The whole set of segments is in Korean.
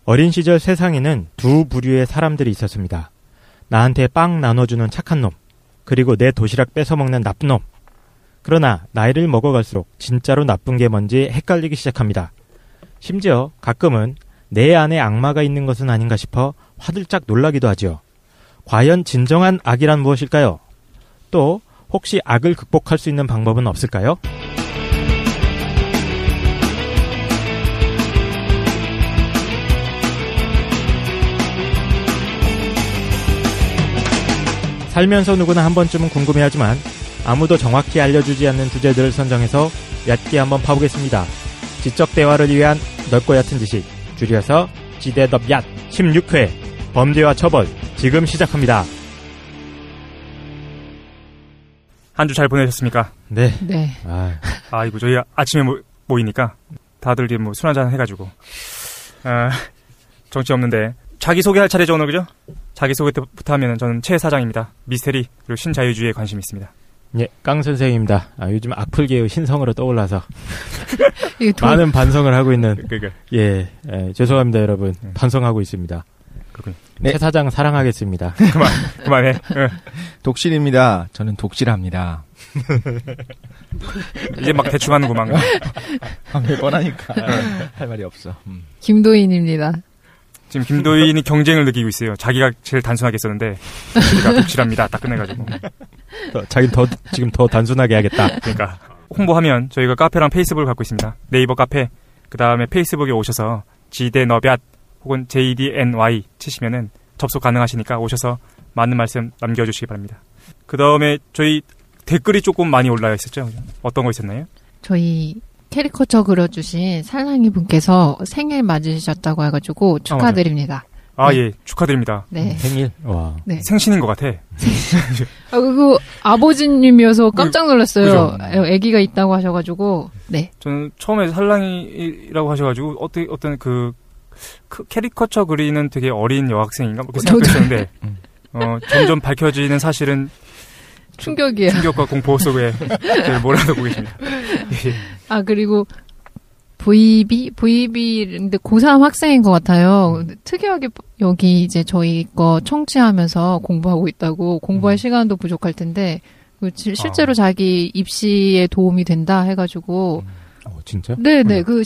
어린 시절 세상에는 두 부류의 사람들이 있었습니다. 나한테 빵 나눠주는 착한 놈, 그리고 내 도시락 뺏어먹는 나쁜 놈. 그러나 나이를 먹어갈수록 진짜로 나쁜 게 뭔지 헷갈리기 시작합니다. 심지어 가끔은 내 안에 악마가 있는 것은 아닌가 싶어 화들짝 놀라기도 하지요. 과연 진정한 악이란 무엇일까요? 또 혹시 악을 극복할 수 있는 방법은 없을까요? 살면서 누구나 한 번쯤은 궁금해하지만 아무도 정확히 알려주지 않는 주제들을 선정해서 얕게 한번 파보겠습니다. 지적 대화를 위한 넓고 얕은 지식, 줄여서 지대덥 얕 16회 범죄와 처벌 지금 시작합니다. 한 주 잘 보내셨습니까? 네. 네. 아이고 저희 아침에 모이니까 다들 술 한잔 해가지고 정치 없는데 자기 소개할 차례죠 오늘 그죠? 자기 소개부터 하면은 저는 최 사장입니다. 미스테리 그리고 신자유주의에 관심이 있습니다. 예, 깡 선생입니다. 요즘 악플계의 신성으로 떠올라서 많은 반성을 하고 있는. 예, 죄송합니다 여러분. 반성하고 있습니다. 그렇군요. 네. 최 사장 사랑하겠습니다. 그만해. 독실입니다. 저는 독실합니다. 이제 막 대충 하는구만. 매번 하니까 할 말이 없어. 김도인입니다. 지금 김도인이 경쟁을 느끼고 있어요. 자기가 제일 단순하게 썼는데 제가 독실합니다. 딱 끝내가지고. 자기는 지금 더 단순하게 하겠다. 그러니까 홍보하면 저희가 카페랑 페이스북을 갖고 있습니다. 네이버 카페 그 다음에 페이스북에 오셔서 지대너볕 혹은 JDNY 치시면은 접속 가능하시니까 오셔서 많은 말씀 남겨주시기 바랍니다. 그 다음에 저희 댓글이 조금 많이 올라와 있었죠. 어떤 거 있었나요? 저희 캐리커처 그려주신 살랑이 분께서 생일 맞으셨다고 해가지고 축하드립니다. 예, 축하드립니다. 네. 생일? 와. 네. 생신인 것 같아. 그리고 아버지님이어서 깜짝 놀랐어요. 아기가 있다고 하셔가지고, 네. 저는 처음에 살랑이라고 하셔가지고, 어떤 캐리커처 그리는 되게 어린 여학생인가? 그렇게 생각했었는데, 점점 밝혀지는 사실은 충격이에요. 충격과 공포 속에 저를 몰아넣고 계십니다. 그리고 VB인데 고3 학생인 것 같아요. 특이하게 여기 이제 저희 거 청취하면서 공부하고 있다고 공부할 시간도 부족할 텐데 실제로 자기 입시에 도움이 된다 해가지고. 진짜? 네네. 그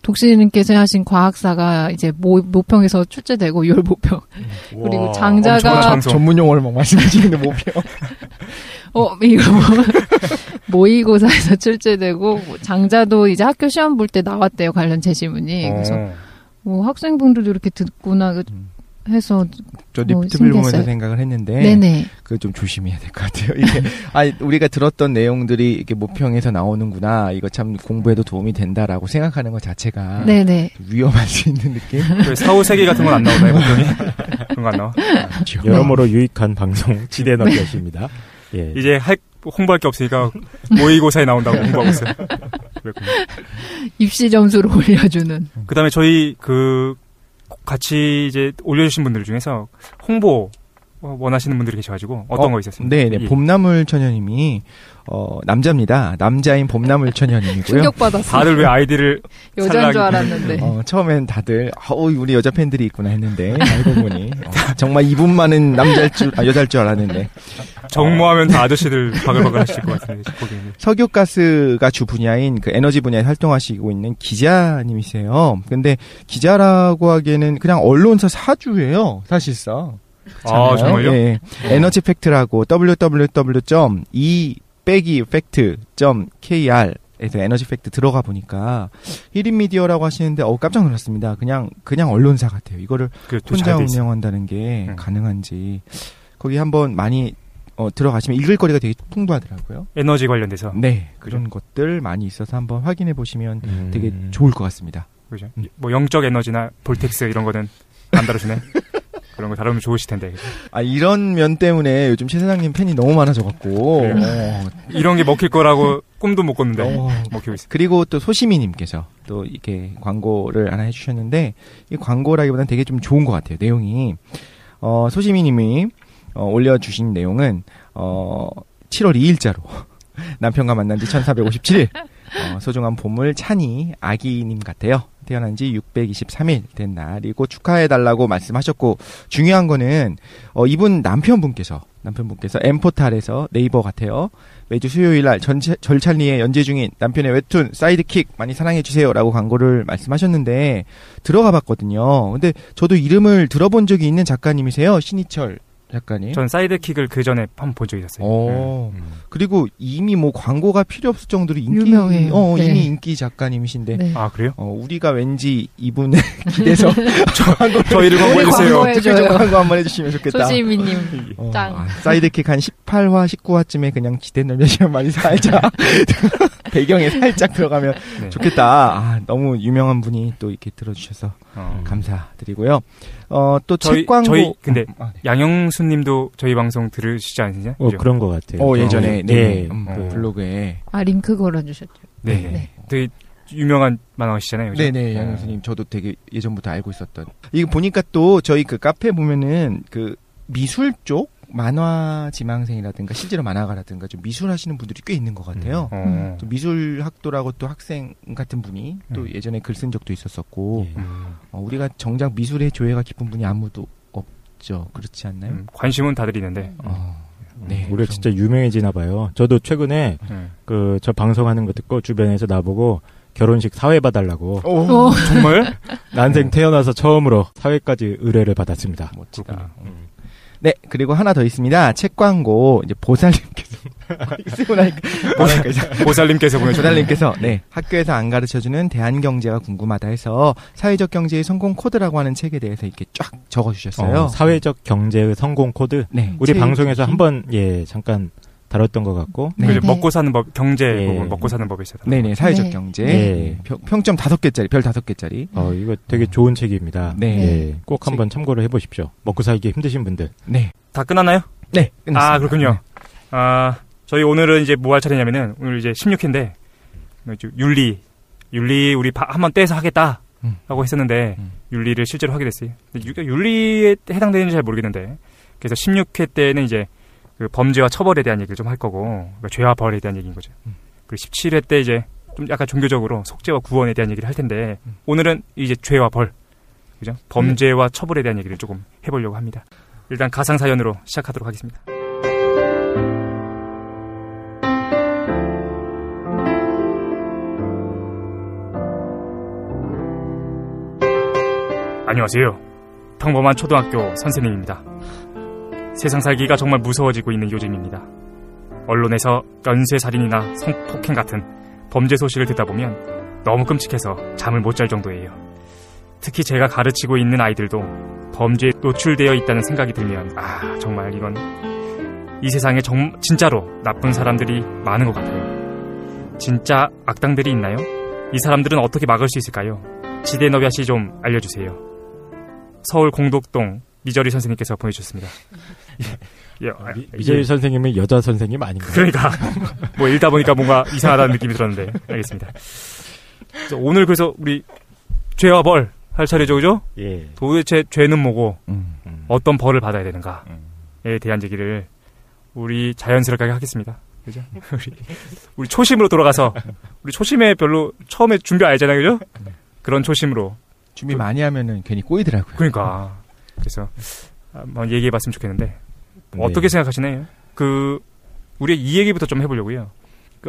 독실님께서 하신 과학사가 이제 모평에서 출제되고 6월 모평. 그리고 장자가 전문 용어를 막 말씀하시는데 모평. 이거 모의고사에서 출제되고 장자도 이제 학교 시험 볼 때 나왔대요. 관련 제시문이. 그래서 학생분들도 이렇게 듣구나 해서 저 리프트를 보면서 생각을 했는데 네네. 그거 좀 조심해야 될 것 같아요. 이게 우리가 들었던 내용들이 이렇게 모평에서 나오는구나. 이거 참 공부에도 도움이 된다라고 생각하는 것 자체가 네네. 위험할 수 있는 느낌. 사후세계 같은 건 안 나오나요? 모평이? 그런 거 안 나와? 여러모로 유익한 방송 지대너볕입니다. 예. 이제 홍보할 게 없으니까 모의고사에 나온다고 홍보하고 있어요. 그렇군요. 입시 점수를 올려주는. 그다음에 저희 같이 이제 올려주신 분들 중에서 홍보 원하시는 분들이 계셔가지고 어떤 거 있었습니까? 네, 봄나물 처녀님이 남자입니다. 남자인 봄나물 처녀님이고요. 충격받았어요. 다들 왜 아이디를 여자인 줄 알았는데. 처음엔 다들 우리 여자 팬들이 있구나 했는데 알고 보니 정말 이분만은 여자일 줄 알았는데 정모하면 다 아저씨들 바글바글 하실 것 같은데 보기에는. 석유가스가 주 분야인 그 에너지 분야에 활동하시고 있는 기자님이세요. 근데 기자라고 하기에는 그냥 언론사 사주예요, 사실상. 정말요? 네. 에너지 팩트라고 www.e-fact.kr 에서 에너지 팩트 들어가 보니까 1인 미디어라고 하시는데 깜짝 놀랐습니다. 그냥 언론사 같아요. 이거를 혼자 운영한다는 게 가능한지 거기 한번 많이 들어가시면 읽을 거리가 되게 풍부하더라고요. 에너지 관련돼서. 네, 그런 것들 많이 있어서 한번 확인해 보시면 되게 좋을 것 같습니다. 그죠? 영적 에너지나 볼텍스 이런 거는 안 다루시네. 그런 거 다루면 좋으실 텐데. 이런 면 때문에 요즘 최 사장님 팬이 너무 많아져갖고. 이런 게 먹힐 거라고 꿈도 못 꿨는데 먹히고 있어요. 그리고 또 소시미님께서 또 이렇게 광고를 하나 해주셨는데 이 광고라기보다는 되게 좀 좋은 것 같아요. 내용이. 소시미님이 올려주신 내용은 7월 2일자로 남편과 만난 지 1457일 소중한 보물 찬이 아기님 같아요. 태어난 지 623일 된 날이고 축하해달라고 말씀하셨고, 중요한 거는 이분 남편분께서 M포탈에서 네이버 같아요. 매주 수요일날 절찬리에 연재 중인 남편의 웹툰 사이드킥 많이 사랑해주세요라고 광고를 말씀하셨는데 들어가 봤거든요. 근데 저도 이름을 들어본 적이 있는 작가님이세요. 신희철 작가님. 전 사이드킥을 그 전에 한번 본 적이 있었어요. 그리고 이미 뭐 광고가 필요 없을 정도로 유명해요. 네. 이미 인기 작가님이신데. 네. 아, 그래요? 우리가 왠지 이분에 기대서 저희를 광고해주세요. 광고 한번 해주시면 좋겠다. 조지민님 짱. 사이드킥 한 18화, 19화쯤에 그냥 기대 놀려주면 많이 살짝 배경에 살짝 들어가면 네. 좋겠다. 너무 유명한 분이 또 이렇게 들어주셔서 감사드리고요. 또 책 광고. 저희 근데 네. 양영수님도 저희 방송 들으시지 않으시냐? 그런 것 같아요. 예전에 네. 블로그에 링크 걸어주셨죠. 네. 되게 유명한 만화가시잖아요. 그죠? 네네, 양영수님 저도 되게 예전부터 알고 있었던. 이거 보니까 또 저희 그 카페 보면은 그 미술 쪽 만화 지망생이라든가 실제로 만화가라든가 좀 미술 하시는 분들이 꽤 있는 것 같아요. 또 미술 학도라고 또 학생 같은 분이 또 예전에 글 쓴 적도 있었었고, 우리가 정작 미술의 조예가 깊은 분이 아무도 없죠. 그렇지 않나요? 관심은 다들 있는데. 네, 우리가 진짜 유명해지나 봐요. 저도 최근에 저 방송하는 거 듣고 주변에서 나보고 결혼식 사회 봐달라고. 정말? 난생 태어나서 처음으로 사회까지 의뢰를 받았습니다. 멋지다. 네, 그리고 하나 더 있습니다. 책 광고, 이제 보살님께서. 쓰고 나니까. 보살님께서 보내주셨어요. 보살님께서, 네, 학교에서 안 가르쳐주는 대한경제가 궁금하다 해서 사회적 경제의 성공 코드라고 하는 책에 대해서 이렇게 쫙 적어주셨어요. 사회적 경제의 성공 코드? 네. 우리 방송에서 한번, 잠깐 다뤘던 것 같고. 네. 먹고 사는 법, 경제 부분, 먹고 사는 법에 있어요. 네네, 사회적 경제. 네. 평점 5개짜리, 별 5개짜리. 이거 되게 좋은 책입니다. 네. 꼭 한번 참고를 해보십시오. 먹고 살기 힘드신 분들. 네. 다 끝났나요? 네, 끝났습니다. 그렇군요. 저희 오늘은 이제 뭐 할 차례냐면은, 오늘 이제 16회인데, 윤리 우리 한번 떼서 하겠다. 라고 했었는데, 윤리를 실제로 하게 됐어요. 윤리에 해당되는지 잘 모르겠는데, 그래서 16회 때는 이제, 그 범죄와 처벌에 대한 얘기를 좀 할 거고, 그러니까 죄와 벌에 대한 얘기인 거죠. 그리고 17회 때 이제 좀 약간 종교적으로 속죄와 구원에 대한 얘기를 할 텐데, 오늘은 이제 죄와 벌, 그죠? 범죄와 처벌에 대한 얘기를 조금 해보려고 합니다. 일단 가상사연으로 시작하도록 하겠습니다. 안녕하세요. 평범한 초등학교 선생님입니다. 세상 살기가 정말 무서워지고 있는 요즘입니다. 언론에서 연쇄살인이나 성폭행 같은 범죄 소식을 듣다 보면 너무 끔찍해서 잠을 못 잘 정도예요. 특히 제가 가르치고 있는 아이들도 범죄에 노출되어 있다는 생각이 들면 정말 이건 이 세상에 진짜로 나쁜 사람들이 많은 것 같아요. 진짜 악당들이 있나요? 이 사람들은 어떻게 막을 수 있을까요? 지대 너비아씨 좀 알려주세요. 서울 공덕동 미저리 선생님께서 보내주셨습니다. 미저리 선생님은 여자 선생님 아닌가요? 그러니까 뭐 읽다 보니까 뭔가 이상하다는 느낌이 들었는데 알겠습니다. 오늘 그래서 우리 죄와 벌 할 차례죠, 그죠? 예. 도대체 죄는 뭐고 어떤 벌을 받아야 되는가에 대한 얘기를 우리 자연스럽게 하겠습니다. 그죠? 우리 초심으로 돌아가서 우리 초심에 별로 처음에 준비 안 했잖아요, 그죠? 그런 초심으로 준비 많이 하면은 괜히 꼬이더라고요. 그러니까 그래서 한번 얘기해봤으면 좋겠는데 어떻게 생각하시나요? 우리 이 얘기부터 좀 해보려고요.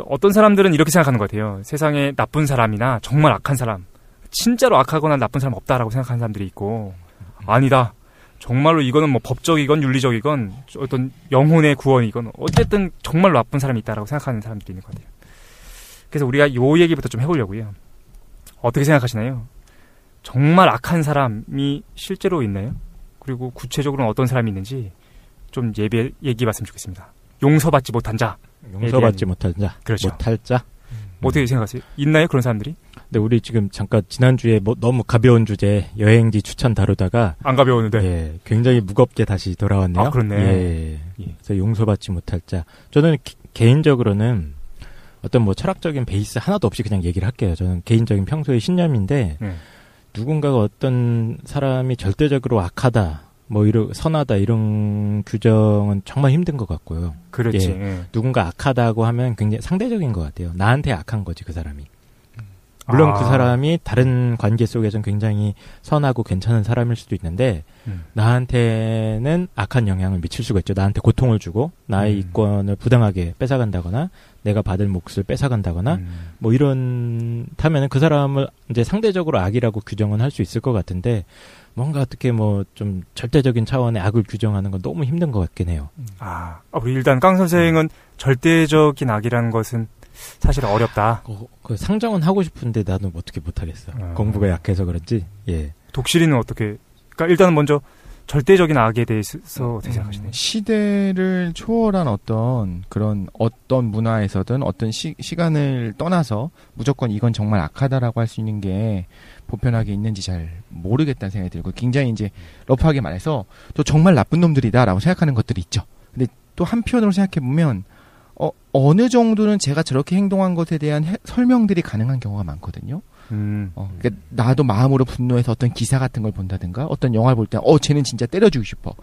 어떤 사람들은 이렇게 생각하는 것 같아요. 세상에 나쁜 사람이나 정말 악한 사람, 진짜로 악하거나 나쁜 사람 없다라고 생각하는 사람들이 있고, 아니다, 정말로 이거는 뭐 법적이건 윤리적이건 어떤 영혼의 구원이건 어쨌든 정말로 나쁜 사람이 있다라고 생각하는 사람들이 있는 것 같아요. 그래서 우리가 요 얘기부터 좀 해보려고요. 어떻게 생각하시나요? 정말 악한 사람이 실제로 있나요? 그리고 구체적으로는 어떤 사람이 있는지 좀 얘기해봤으면 좋겠습니다. 용서받지 못한 자. 용서받지 못한 자. 그렇죠. 못할 자. 어떻게 생각하세요? 있나요? 그런 사람들이? 네, 우리 지금 잠깐 지난주에 너무 가벼운 주제 여행지 추천 다루다가 안 가벼웠는데 굉장히 무겁게 다시 돌아왔네요. 그렇네. 그래서 용서받지 못할 자. 저는 개인적으로는 어떤 뭐 철학적인 베이스 하나도 없이 그냥 얘기를 할게요. 저는 개인적인 평소의 신념인데 누군가가 어떤 사람이 절대적으로 악하다, 선하다 이런 규정은 정말 힘든 것 같고요. 그렇지. 누군가 악하다고 하면 굉장히 상대적인 것 같아요. 나한테 악한 거지 그 사람이. 물론 그 사람이 다른 관계 속에서는 굉장히 선하고 괜찮은 사람일 수도 있는데 나한테는 악한 영향을 미칠 수가 있죠. 나한테 고통을 주고 나의 이권을 부당하게 뺏어간다거나 내가 받을 몫을 뺏어간다거나 뭐 이런다면은 그 사람을 이제 상대적으로 악이라고 규정은 할 수 있을 것 같은데 뭔가 어떻게 뭐 좀 절대적인 차원의 악을 규정하는 건 너무 힘든 것 같긴 해요. 우리 일단 깡 선생은 절대적인 악이라는 것은 사실 어렵다. 그 상정은 하고 싶은데 나는 어떻게 못하겠어. 공부가 약해서 그런지. 예. 독실이는 어떻게? 그러니까 일단은 먼저 절대적인 악에 대해서 어떻게 생각하시나요? 시대를 초월한 어떤 문화에서든 어떤 시간을 떠나서 무조건 이건 정말 악하다라고 할 수 있는 게 보편하게 있는지 잘 모르겠다는 생각이 들고 굉장히 이제 러프하게 말해서 또 정말 나쁜 놈들이다라고 생각하는 것들이 있죠. 근데 또 한편으로 생각해보면 어느 정도는 제가 저렇게 행동한 것에 대한 설명들이 가능한 경우가 많거든요. 그러니까 나도 마음으로 분노해서 어떤 기사 같은 걸 본다든가 어떤 영화를 볼 때 쟤는 진짜 때려 죽이고 싶어.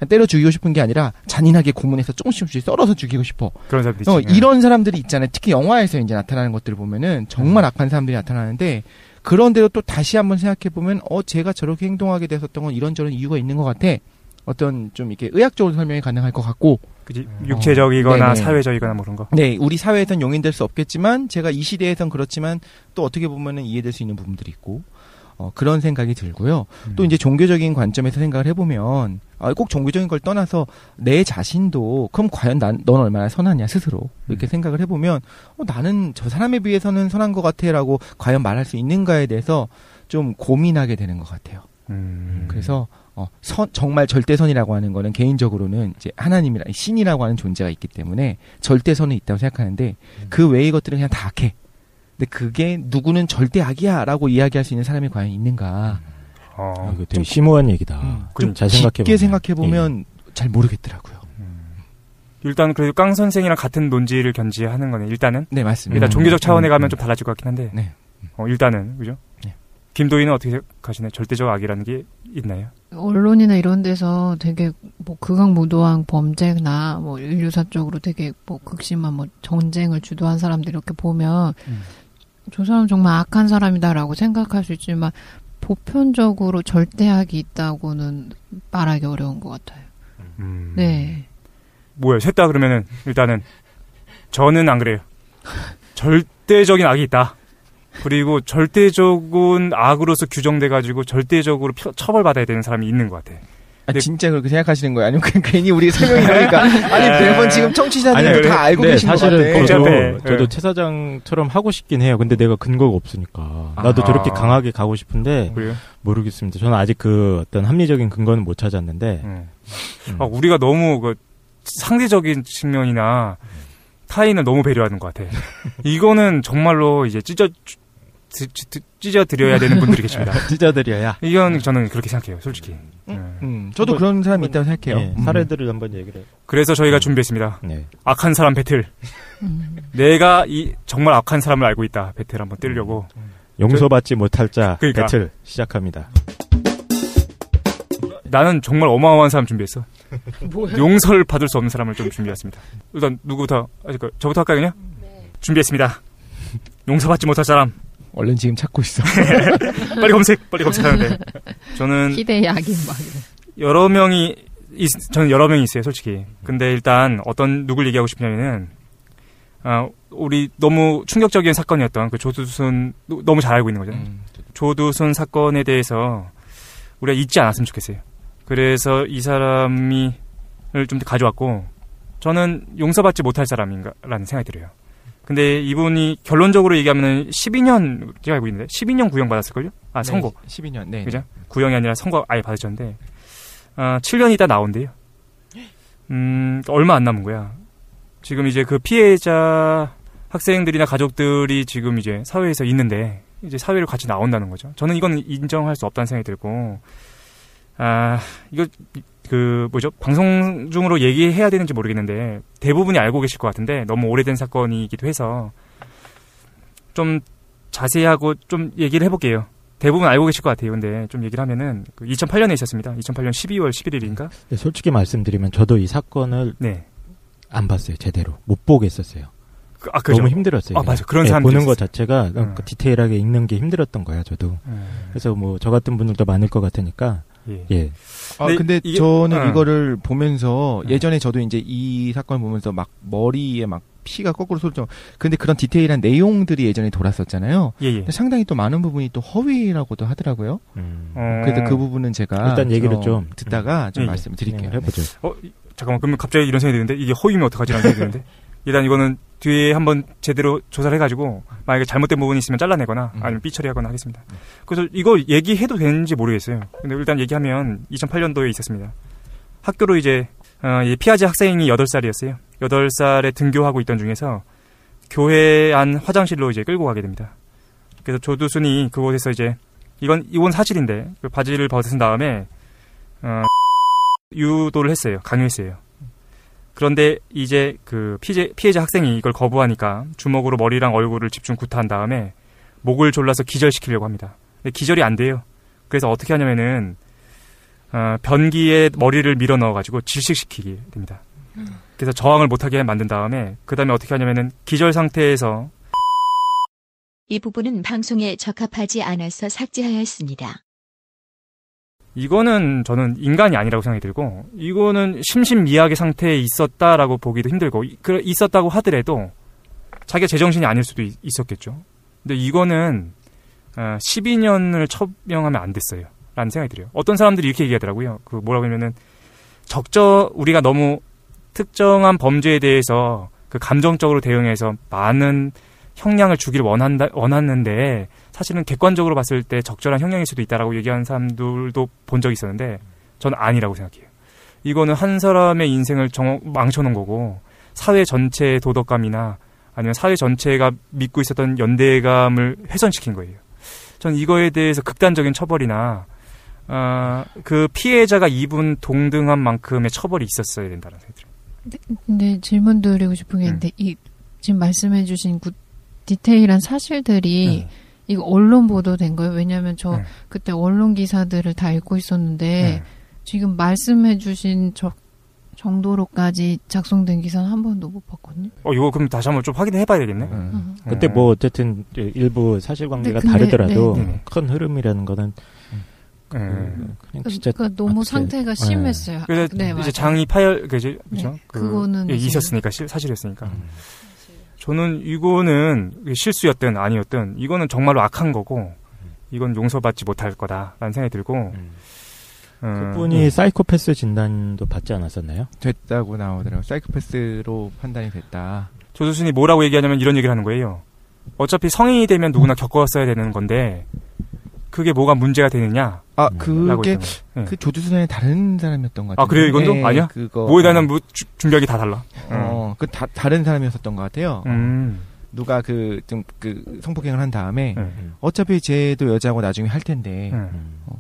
때려 죽이고 싶은 게 아니라 잔인하게 고문해서 조금씩 썰어서 죽이고 싶어. 그런 사람들이 있지. 이런 사람들이 있잖아요. 특히 영화에서 이제 나타나는 것들을 보면은 정말 악한 사람들이 나타나는데 그런데도 또 다시 한번 생각해 보면 제가 저렇게 행동하게 됐었던 건 이런저런 이유가 있는 것 같아. 어떤 좀 이렇게 의학적으로 설명이 가능할 것 같고. 그지 육체적이거나 사회적이거나 뭐 그런 거. 네, 우리 사회에선 용인될 수 없겠지만 제가 이 시대에선 그렇지만 또 어떻게 보면은 이해될 수 있는 부분들이 있고 그런 생각이 들고요. 또 이제 종교적인 관점에서 생각을 해보면 꼭 종교적인 걸 떠나서 내 자신도 그럼 과연 넌 얼마나 선하냐 스스로 이렇게 생각을 해보면 나는 저 사람에 비해서는 선한 것 같아라고 과연 말할 수 있는가에 대해서 좀 고민하게 되는 것 같아요. 그래서 정말 절대선이라고 하는 거는 개인적으로는 이제 하나님이라 신이라고 하는 존재가 있기 때문에 절대선은 있다고 생각하는데 그 외의 것들은 그냥 다 악해. 근데 그게 누구는 절대 악이야라고 이야기할 수 있는 사람이 과연 있는가? 이거 되게 심오한 얘기다. 좀 잘 생각해보면 잘 모르겠더라고요. 일단 그래도 깡 선생이랑 같은 논지를 견지하는 거네. 일단은. 네, 맞습니다. 일단 종교적 차원에 가면 좀 달라질 것 같긴 한데. 네. 일단은 그죠? 네. 김도희는 어떻게 생각하시나요? 절대적 악이라는 게 있나요? 언론이나 이런 데서 되게 뭐 극악무도한 범죄나 뭐 인류사 쪽으로 되게 뭐 극심한 뭐 전쟁을 주도한 사람들 이렇게 보면 저 사람 정말 악한 사람이다라고 생각할 수 있지만 보편적으로 절대악이 있다고는 말하기 어려운 것 같아요. 네. 뭐야, 셋 다 그러면은 일단은 저는 안 그래요. 절대적인 악이 있다. 그리고 절대적인 악으로서 규정돼가지고 절대적으로 처벌받아야 되는 사람이 있는 것 같아. 진짜 그렇게 생각하시는 거예요? 아니면 그냥 괜히 우리 설명이 나니까 아니 매번 지금 청취자들도 다 알고 계시는 것 같아요. 사실은 저도 최 사장처럼 하고 싶긴 해요. 근데 내가 근거가 없으니까 나도 저렇게 강하게 가고 싶은데 그래요? 모르겠습니다. 저는 아직 그 어떤 합리적인 근거는 못 찾았는데 우리가 너무 그 상대적인 측면이나 타인을 너무 배려하는 것 같아. 이거는 정말로 이제 찢어드려야 되는 분들이 계십니다. 찢어드려야. 이건 저는 그렇게 생각해요, 솔직히. 저도 그런 사람이 있다고 생각해요. 네, 사례들을 한번 얘기를 해요. 그래서 저희가 준비했습니다. 네. 악한 사람 배틀. 내가 정말 악한 사람을 알고 있다. 배틀 한번 뜨려고. 용서받지 못할 자 그러니까. 배틀 시작합니다. 나는 정말 어마어마한 사람 준비했어. 뭐야? 용서를 받을 수 없는 사람을 좀 준비했습니다. 일단 누구부터? 저부터 할까요, 그냥? 네. 준비했습니다. 용서받지 못할 사람. 얼른 지금 찾고 있어. 빨리 검색하는데. 저는 희대의 악인 막. 저는 여러 명이 있어요, 솔직히. 근데 일단 누굴 얘기하고 싶냐면은 우리 너무 충격적인 사건이었던 그 조두순 너무 잘 알고 있는 거잖아요. 조두순 사건에 대해서 우리가 잊지 않았으면 좋겠어요. 그래서 이 사람을 좀 가져왔고 저는 용서받지 못할 사람인가라는 생각이 들어요. 근데 이분이 결론적으로 얘기하면 12년 제가 알고 있는데 12년 구형 받았을걸요? 선고. 네, 12년. 네. 그죠? 구형이 아니라 선고 아예 받으셨는데 7년 있다 나온대요. 얼마 안 남은 거야. 지금 이제 그 피해자 학생들이나 가족들이 지금 이제 사회에서 있는데 이제 사회를 같이 나온다는 거죠. 저는 이건 인정할 수 없다는 생각이 들고 이거 방송 중으로 얘기해야 되는지 모르겠는데 대부분이 알고 계실 것 같은데 너무 오래된 사건이기도 해서 좀 자세하고 좀 얘기를 해볼게요. 대부분 알고 계실 것 같아요. 근데 좀 얘기를 하면은 2008년에 있었습니다. 2008년 12월 11일인가? 네, 솔직히 말씀드리면 저도 이 사건을 안 봤어요. 제대로 못 보겠었어요. 너무 힘들었어요. 맞아. 그런 사람들 보는 것 자체가 디테일하게 읽는 게 힘들었던 거야, 저도. 그래서 뭐 저 같은 분들도 많을 것 같으니까. 예. 근데 저는 이거를 보면서 예전에 저도 이제 이 사건을 보면서 막 머리에 막 피가 거꾸로 쏠죠. 근데 그런 디테일한 내용들이 예전에 돌았었잖아요. 근데 상당히 또 많은 부분이 또 허위라고도 하더라고요. 그래서 그 부분은 제가 일단 얘기를 좀 듣다가 좀 말씀을 드릴게요. 해보죠. 잠깐만, 그러면 갑자기 이런 생각이 드는데, 이게 허위면 어떡하지라는 생각이 드는데, 일단 이거는 뒤에 한번 제대로 조사를 해가지고, 만약에 잘못된 부분이 있으면 잘라내거나, 아니면 삐처리하거나 하겠습니다. 그래서 이거 얘기해도 되는지 모르겠어요. 근데 일단 얘기하면, 2008년도에 있었습니다. 학교로 이제, 피아제 학생이 8살이었어요. 8살에 등교하고 있던 중에서, 교회 안 화장실로 이제 끌고 가게 됩니다. 그래서 조두순이 그곳에서 이제, 이건 사실인데, 그 바지를 벗은 다음에, 유도를 했어요. 강요했어요. 그런데 이제 그 피해자 학생이 이걸 거부하니까 주먹으로 머리랑 얼굴을 집중 구타한 다음에 목을 졸라서 기절시키려고 합니다. 근데 기절이 안 돼요. 그래서 어떻게 하냐면은 변기에 머리를 밀어 넣어가지고 질식시키게 됩니다. 그래서 저항을 못하게 만든 다음에 그 다음에 어떻게 하냐면은 기절 상태에서 이 부분은 방송에 적합하지 않아서 삭제하였습니다. 이거는 저는 인간이 아니라고 생각이 들고, 이거는 심신미약의 상태에 있었다라고 보기도 힘들고, 있었다고 하더라도 자기가 제정신이 아닐 수도 있었겠죠. 근데 이거는 12년을 처형하면 안 됐어요 라는 생각이 들어요. 어떤 사람들이 이렇게 얘기하더라고요. 그 뭐라고 하면은 우리가 너무 특정한 범죄에 대해서 그 감정적으로 대응해서 많은 형량을 주기를 원하는데 사실은 객관적으로 봤을 때 적절한 형량일 수도 있다라고 얘기하는 사람들도 본 적이 있었는데 저는 아니라고 생각해요. 이거는 한 사람의 인생을 망쳐놓은 거고 사회 전체의 도덕감이나 아니면 사회 전체가 믿고 있었던 연대감을 훼손시킨 거예요. 저는 이거에 대해서 극단적인 처벌이나 그 피해자가 입은 동등한 만큼의 처벌이 있었어야 된다는 생각이 들어요. 근데 질문 드리고 싶은 게 있는데 지금 말씀해 주신 디테일한 사실들이 이거 언론 보도된 거예요? 왜냐하면 저 그때 언론 기사들을 다 읽고 있었는데 지금 말씀해 주신 정도로까지 작성된 기사는 한 번도 못 봤거든요. 이거 그럼 다시 한번 좀 확인해 봐야 되겠네. 그때 뭐 어쨌든 일부 사실관계가 다르더라도 큰 흐름이라는 거는 그냥 진짜 그러니까 너무 상태가 심했어요. 그래서 이제 장이 파열 그죠? 그거는 있었으니까 사실이었으니까. 저는 이거는 실수였든 아니었든 이거는 정말로 악한 거고 이건 용서받지 못할 거다라는 생각이 들고 그분이 사이코패스 진단도 받지 않았었나요? 됐다고 나오더라고요. 사이코패스로 판단이 됐다. 조두순이 뭐라고 얘기하냐면 이런 얘기를 하는 거예요. 어차피 성인이 되면 누구나 겪었어야 되는 건데 그게 뭐가 문제가 되느냐? 그게 그 조두순의 다른 사람이었던 것 같아요. 그래요? 이건도? 아니야? 뭐에 대한 준비하기 다 달라. 다른 사람이었었던 것 같아요. 누가 성폭행을 한 다음에 어차피 쟤도 여자고 나중에 할 텐데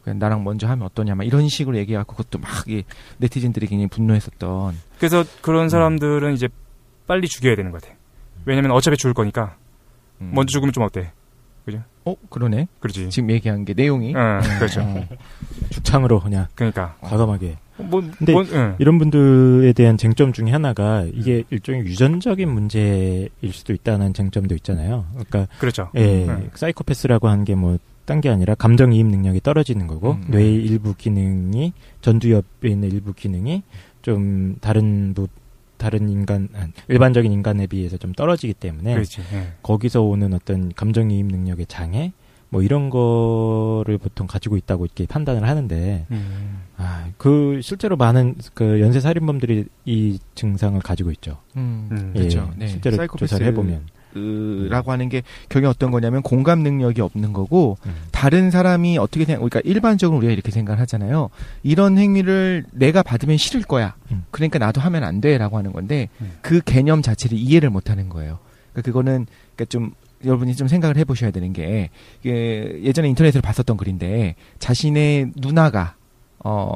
그냥 나랑 먼저 하면 어떠냐 막 이런 식으로 얘기해갖고 그것도 막 네티즌들이 굉장히 분노했었던. 그래서 그런 사람들은 이제 빨리 죽여야 되는 것 같아. 왜냐면 어차피 죽을 거니까 먼저 죽으면 좀 어때? 그죠? 그러네. 그렇지. 지금 얘기한 게 내용이. 그렇죠. 죽창으로 그냥. 그러니까. 과감하게. 근데 이런 분들에 대한 쟁점 중에 하나가 이게 일종의 유전적인 문제일 수도 있다는 쟁점도 있잖아요. 그러니까. 그렇죠. 사이코패스라고 하는 게 뭐 딴 게 아니라 감정이입 능력이 떨어지는 거고 뇌의 일부 기능이 전두엽에 있는 일부 기능이 좀 일반적인 인간에 비해서 좀 떨어지기 때문에 거기서 오는 어떤 감정이입 능력의 장애 뭐 이런 거를 보통 가지고 있다고 이렇게 판단을 하는데 실제로 많은 그 연쇄 살인범들이 이 증상을 가지고 있죠. 그렇죠. 실제로 조사를 해보면. 라고 하는 게 결국에 어떤 거냐면 공감 능력이 없는 거고 다른 사람이 어떻게 그러니까 일반적으로 우리가 이렇게 생각을 하잖아요. 이런 행위를 내가 받으면 싫을 거야. 그러니까 나도 하면 안 돼라고 하는 건데 그 개념 자체를 이해를 못 하는 거예요. 그러니까 그거는 좀 여러분이 좀 생각을 해보셔야 되는 게 예전에 인터넷으로 봤었던 글인데 자신의 누나가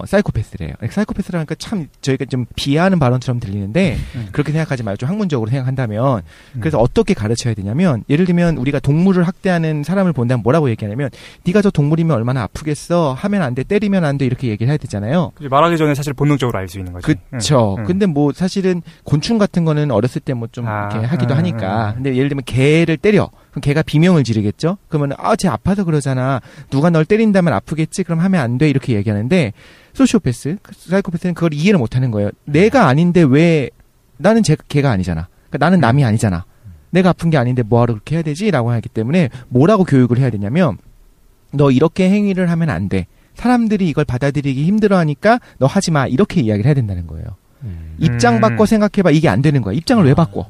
사이코패스래요. 사이코패스라니까 참 저희가 좀 비하하는 발언처럼 들리는데 그렇게 생각하지 말고 좀 학문적으로 생각한다면 그래서 어떻게 가르쳐야 되냐면 예를 들면 우리가 동물을 학대하는 사람을 본다면 뭐라고 얘기하냐면 네가 저 동물이면 얼마나 아프겠어 하면 안 돼 때리면 안 돼 이렇게 얘기를 해야 되잖아요. 말하기 전에 사실 본능적으로 알 수 있는 거죠. 그렇죠. 근데 뭐 사실은 곤충 같은 거는 어렸을 때 뭐 좀 이렇게 하기도 하니까. 근데 예를 들면 개를 때려. 그럼 걔가 비명을 지르겠죠? 그러면, 쟤 아파서 그러잖아. 누가 널 때린다면 아프겠지? 그럼 하면 안 돼. 이렇게 얘기하는데, 소시오패스, 사이코패스는 그걸 이해를 못 하는 거예요. 내가 아닌데 왜, 나는 걔가 아니잖아. 그러니까 나는 남이 아니잖아. 내가 아픈 게 아닌데 뭐하러 그렇게 해야 되지? 라고 하기 때문에, 뭐라고 교육을 해야 되냐면, 너 이렇게 행위를 하면 안 돼. 사람들이 이걸 받아들이기 힘들어 하니까, 너 하지 마. 이렇게 이야기를 해야 된다는 거예요. 입장 바꿔 생각해봐. 이게 안 되는 거야. 입장을 왜 바꿔?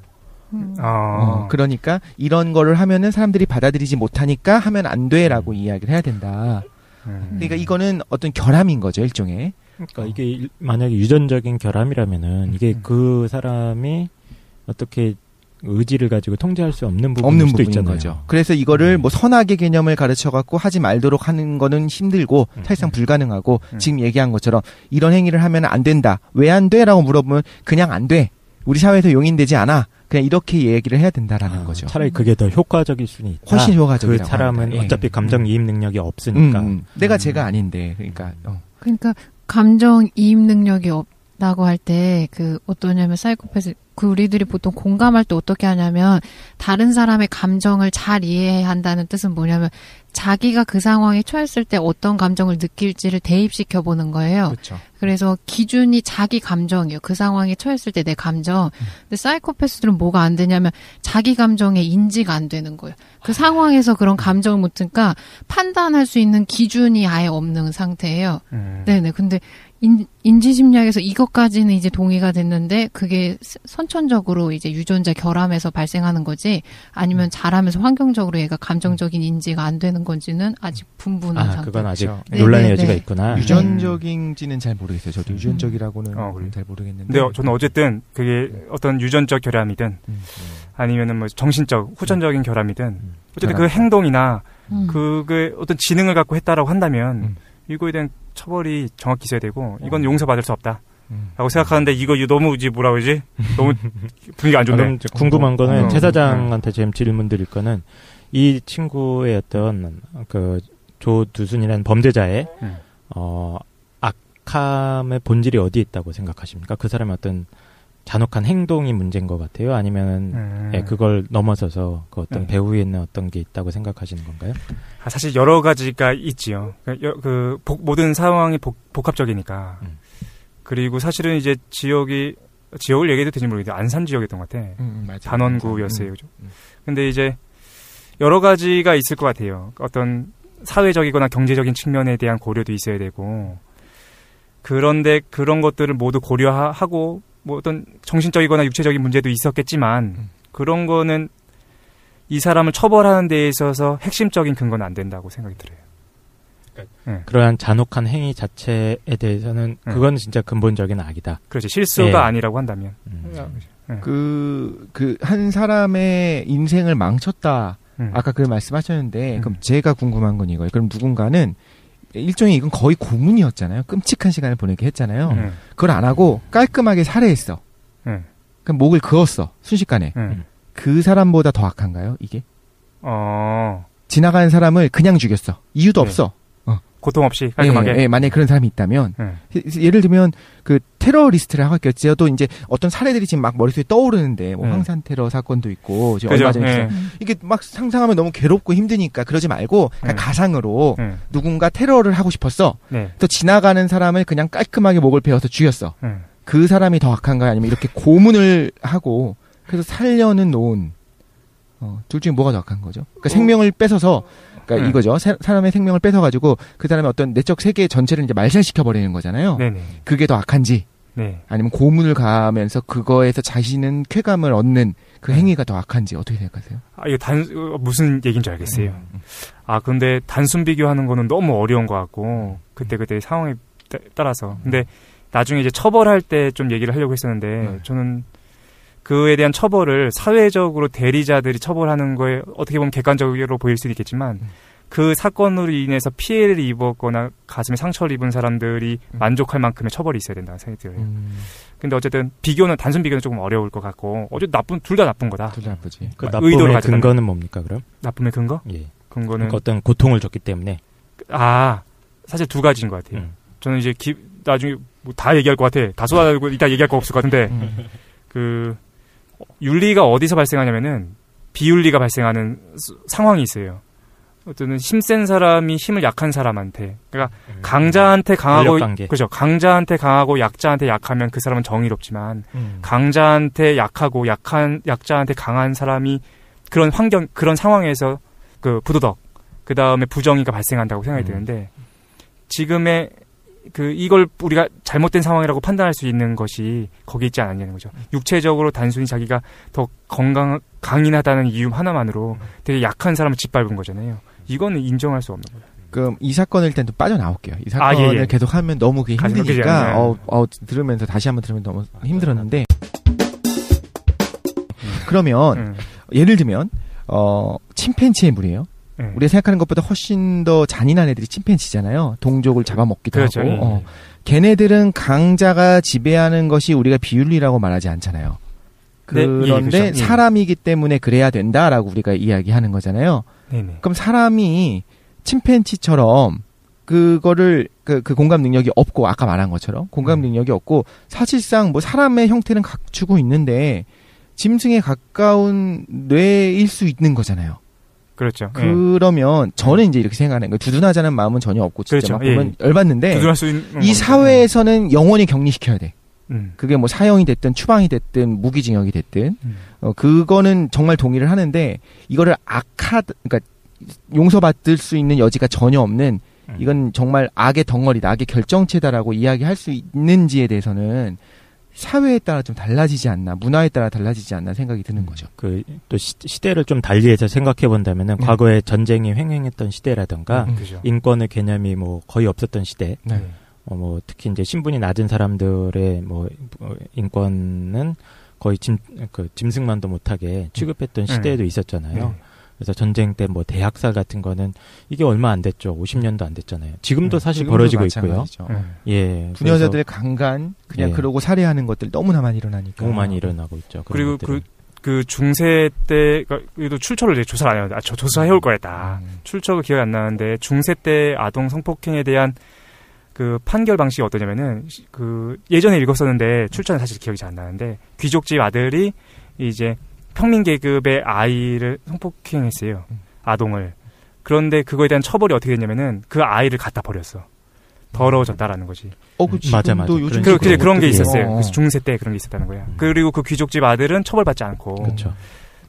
그러니까 이런 거를 하면은 사람들이 받아들이지 못하니까 하면 안 돼라고 이야기를 해야 된다. 그러니까 이거는 어떤 결함인 거죠, 일종의. 그러니까 이게 만약에 유전적인 결함이라면은 이게 그 사람이 어떻게 의지를 가지고 통제할 수 없는 부분일 수도 있잖아요. 거죠. 그래서 이거를 뭐 선악의 개념을 가르쳐 갖고 하지 말도록 하는 거는 힘들고 사실상 불가능하고 지금 얘기한 것처럼 이런 행위를 하면 안 된다. 왜 안 돼?라고 물어보면 그냥 안 돼. 우리 사회에서 용인되지 않아. 그냥 이렇게 얘기를 해야 된다라는 거죠. 차라리 그게 더 효과적일 수는 있다. 훨씬 효과적이라고. 그 사람은 합니다. 어차피 감정이입 능력이 없으니까. 내가 제가 아닌데. 그러니까. 그러니까 감정이입 능력이 없다고 할 때 어떠냐면 사이코패스 우리들이 보통 공감할 때 어떻게 하냐면 다른 사람의 감정을 잘 이해해야 한다는 뜻은 뭐냐면 자기가 그 상황에 처했을 때 어떤 감정을 느낄지를 대입시켜 보는 거예요. 그렇죠. 그래서 기준이 자기 감정이에요. 그 상황에 처했을 때 내 감정. 근데 사이코패스들은 뭐가 안 되냐면 자기 감정의 인지가 안 되는 거예요. 그 상황에서 그런 감정을 못 드니까 판단할 수 있는 기준이 아예 없는 상태예요. 네네. 근데 인지심리학에서 이것까지는 이제 동의가 됐는데 그게 선천적으로 이제 유전자 결함에서 발생하는 거지 아니면 자라면서 환경적으로 얘가 감정적인 인지가 안 되는 건지는 아직 분분한 상태. 그건 아직 그렇죠. 논란의 여지가 있구나. 유전적인지는 잘 모르겠어요. 저도 유전적이라고는 잘 모르겠는데. 근데 저는 어쨌든 그게 어떤 유전적 결함이든 아니면은 뭐 정신적, 후천적인 결함이든 어쨌든 그 행동이나 그게 어떤 지능을 갖고 했다라고 한다면 이거에 대한 처벌이 정확히 있어야 되고 이건 용서받을 수 없다. 라고 생각하는데 이거 너무 뭐라 그러지? 너무 분위기가 안 좋네. 궁금한 거는 최 사장한테 지금 질문 드릴 거는 이 친구의 어떤 조두순이라는 범죄자의 악함의 본질이 어디에 있다고 생각하십니까? 그 사람의 어떤 잔혹한 행동이 문제인 것 같아요? 아니면 그걸 넘어서서 그 어떤 배후에 있는 어떤 게 있다고 생각하시는 건가요? 사실 여러 가지가 있지요. 모든 상황이 복합적이니까. 그리고 사실은 이제 지역을 얘기해도 되는지 모르겠는데 안산 지역이었던 것 같아. 단원구였어요. 그죠? 근데 이제 여러 가지가 있을 것 같아요. 어떤 사회적이거나 경제적인 측면에 대한 고려도 있어야 되고 그런데 그런 것들을 모두 고려하고 뭐 어떤 정신적이거나 육체적인 문제도 있었겠지만 그런 거는 이 사람을 처벌하는 데 있어서 핵심적인 근거는 안 된다고 생각이 들어요. 그러한 잔혹한 행위 자체에 대해서는 그건 진짜 근본적인 악이다. 그렇지. 실수가 아니라고 한다면. 한 사람의 인생을 망쳤다. 아까 그 말씀하셨는데 그럼 제가 궁금한 건 이거예요. 그럼 누군가는 일종의 이건 거의 고문이었잖아요. 끔찍한 시간을 보내게 했잖아요. 그걸 안 하고 깔끔하게 살해했어. 그럼 목을 그었어. 순식간에. 그 사람보다 더 악한가요, 이게? 지나가는 사람을 그냥 죽였어. 이유도 없어. 고통 없이 깔끔하게. 만약에 그런 사람이 있다면 예를 들면 그 테러리스트를 하겠죠. 또 이제 어떤 사례들이 지금 막 머릿속에 떠오르는데 뭐 황산 테러 사건도 있고 지금 얼마 전에 이게 막 상상하면 너무 괴롭고 힘드니까 그러지 말고 그냥 가상으로 누군가 테러를 하고 싶었어. 또 지나가는 사람을 그냥 깔끔하게 목을 베어서 죽였어. 그 사람이 더 악한가요? 아니면 이렇게 고문을 하고 그래서 살려는 놓은 둘 중에 뭐가 더 악한 거죠? 그러니까 생명을 뺏어서 그러니까 이거죠. 사람의 생명을 뺏어가지고 그 사람의 어떤 내적 세계 전체를 이제 말살시켜버리는 거잖아요. 네네. 그게 더 악한지 아니면 고문을 가하면서 그거에서 자신은 쾌감을 얻는 그 행위가 더 악한지 어떻게 생각하세요? 이거 무슨 얘기인지 알겠어요. 근데 단순 비교하는 거는 너무 어려운 것 같고 그때 상황에 따라서. 근데 나중에 이제 처벌할 때 좀 얘기를 하려고 했었는데 저는 그에 대한 처벌을 사회적으로 대리자들이 처벌하는 거에 어떻게 보면 객관적으로 보일 수도 있겠지만 그 사건으로 인해서 피해를 입었거나 가슴에 상처를 입은 사람들이 만족할 만큼의 처벌이 있어야 된다는 생각이 들어요. 근데 어쨌든 단순 비교는 조금 어려울 것 같고, 어쨌든 둘 다 나쁜 거다. 둘 다 나쁘지. 그 나쁨의 근거는 뭡니까, 그럼? 나쁨의 근거? 예. 근거는. 그러니까 어떤 고통을 줬기 때문에. 사실 두 가지인 것 같아요. 저는 이제 나중에 뭐 다 얘기할 것 같아. 다 쏟아내고 이따 얘기할 거 없을 것 같은데, 윤리가 어디서 발생하냐면은, 비윤리가 발생하는 상황이 있어요. 어떤 힘센 사람이 힘을 약한 사람한테, 그러니까 강자한테 강하고, 그렇죠. 강자한테 강하고 약자한테 약하면 그 사람은 정의롭지만, 강자한테 약하고 약자한테 강한 사람이 그런 상황에서 그 부도덕, 그 다음에 부정의가 발생한다고 생각이 드는데, 지금의 이걸 우리가 잘못된 상황이라고 판단할 수 있는 것이 거기 있지 않았냐는 거죠. 육체적으로 단순히 자기가 더 강인하다는 이유 하나만으로 되게 약한 사람을 짓밟은 거잖아요. 이거는 인정할 수 없는 거예요. 그럼 이 사건을 일단 좀 빠져나올게요. 이 사건을 계속 하면 너무 그게 힘드니까 들으면서 다시 한번 들으면 너무 힘들었는데 그러면 예를 들면 침팬지의 물이에요. 우리가 생각하는 것보다 훨씬 더 잔인한 애들이 침팬지잖아요. 동족을 잡아먹기도 그렇죠. 하고. 걔네들은 강자가 지배하는 것이 우리가 비윤리라고 말하지 않잖아요. 그런데 그렇죠. 사람이기 때문에 그래야 된다라고 우리가 이야기하는 거잖아요. 네네. 그럼 사람이 침팬지처럼 그거를 그 공감 능력이 없고 아까 말한 것처럼 공감 능력이 없고 사실상 뭐 사람의 형태는 갖추고 있는데 짐승에 가까운 뇌일 수 있는 거잖아요. 그렇죠. 그러면 저는 이제 이렇게 생각하는 거예요. 두둔하자는 마음은 전혀 없고 진짜 막 보면 열받는데 두둔할 수 있는 이 사회에서는 영원히 격리시켜야 돼. 그게 뭐 사형이 됐든 추방이 됐든 무기징역이 됐든 그거는 정말 동의를 하는데 이거를 그러니까 용서받을 수 있는 여지가 전혀 없는 이건 정말 악의 덩어리다, 악의 결정체다라고 이야기할 수 있는지에 대해서는 사회에 따라 좀 달라지지 않나, 문화에 따라 달라지지 않나 생각이 드는 거죠. 또 시대를 좀 달리해서 생각해 본다면은 과거에 전쟁이 횡행했던 시대라든가 인권의 개념이 뭐 거의 없었던 시대, 뭐 특히 이제 신분이 낮은 사람들의 뭐 인권은 거의 짐승만도 못하게 취급했던 시대에도 있었잖아요. 그래서 전쟁 때 뭐 대학살 같은 거는 이게 얼마 안 됐죠. 50년도 안 됐잖아요. 지금도 사실 벌어지고 있고요. 예. 부녀자들의 강간 그냥 그러고 살해하는 것들 너무나 많이 일어나니까. 너무 많이 일어나고 있죠. 그리고 그 중세 때 그래도 출처를 이제 조사를 안 해요. 조사해 올 거였다. 출처가 기억이 안 나는데 중세 때 아동 성폭행에 대한 그 판결 방식이 어떠냐면은 예전에 읽었었는데 출처는 사실 기억이 잘 안 나는데 귀족집 아들이 이제 평민 계급의 아이를 성폭행했어요. 아동을. 그런데 그거에 대한 처벌이 어떻게 됐냐면은 그 아이를 갖다 버렸어. 더러워졌다라는 거지. 맞아. 요즘 그런 게 있었어요. 그래서 중세 때 그런 게 있었다는 거야. 그리고 그 귀족집 아들은 처벌받지 않고. 그렇죠.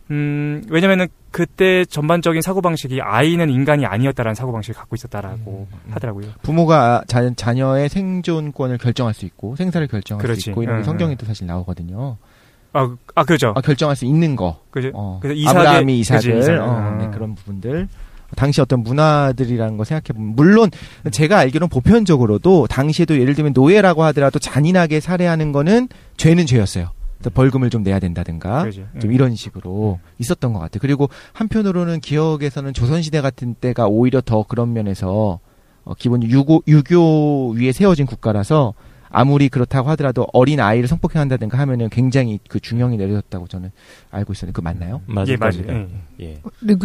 왜냐면은 그때 전반적인 사고방식이 아이는 인간이 아니었다라는 사고방식을 갖고 있었다라고 하더라고요. 부모가 자녀의 생존권을 결정할 수 있고 생사를 결정할 수 있고 이런 게 성경에도 사실 나오거든요. 그렇죠. 결정할 수 있는 거. 그죠. 그래서 아브라함이 이삭을 그런 부분들. 당시 어떤 문화들이라는 거 생각해보면 물론 제가 알기로는 보편적으로도 당시에도 예를 들면 노예라고 하더라도 잔인하게 살해하는 거는 죄는 죄였어요. 벌금을 좀 내야 된다든가 그렇죠. 좀 이런 식으로 있었던 것 같아요. 그리고 한편으로는 기억에서는 조선시대 같은 때가 오히려 더 그런 면에서 기본 유교 위에 세워진 국가라서 아무리 그렇다고 하더라도 어린 아이를 성폭행한다든가 하면은 굉장히 그 중형이 내려졌다고 저는 알고 있었는데 그 맞나요? 맞아요. 네,